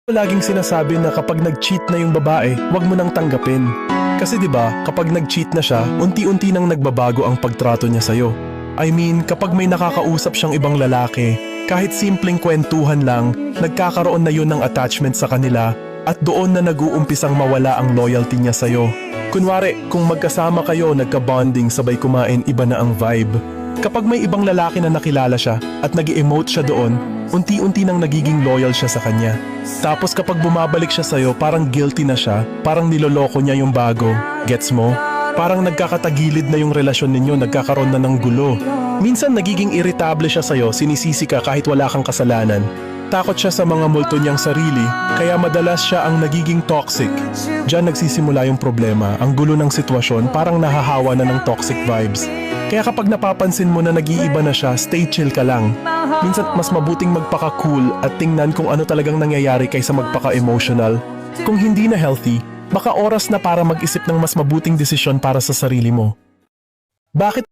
Laging sinasabi na kapag nag-cheat na yung babae, wag mo nang tanggapin. Kasi 'di ba, kapag nag-cheat na siya, unti-unti nang nagbabago ang pagtrato niya sa'yo. I mean, kapag may nakakausap siyang ibang lalaki, kahit simpleng kwentuhan lang, nagkakaroon na yun ng attachment sa kanila at doon na nag-uumpisang mawala ang loyalty niya sa'yo. Kunwari, kung magkasama kayo, nagka-bonding, sabay kumain, iba na ang vibe. Kapag may ibang lalaki na nakilala siya at nag-emote siya doon, unti-unti nang nagiging loyal siya sa kanya. Tapos kapag bumabalik siya sa'yo, parang guilty na siya, parang niloloko niya yung bago. Gets mo? Parang nagkakatagilid na yung relasyon ninyo, nagkakaroon na ng gulo. Minsan nagiging irritable siya sa'yo, sinisisi ka kahit wala kang kasalanan. Takot siya sa mga multo niyang sarili, kaya madalas siya ang nagiging toxic. Diyan nagsisimula yung problema, ang gulo ng sitwasyon, parang nahahawa na ng toxic vibes. Kaya kapag napapansin mo na nag-iiba na siya, stay chill ka lang. Minsan mas mabuting magpaka-cool at tingnan kung ano talagang nangyayari kaysa magpaka-emotional. Kung hindi na healthy, baka oras na para mag-isip ng mas mabuting desisyon para sa sarili mo. Bakit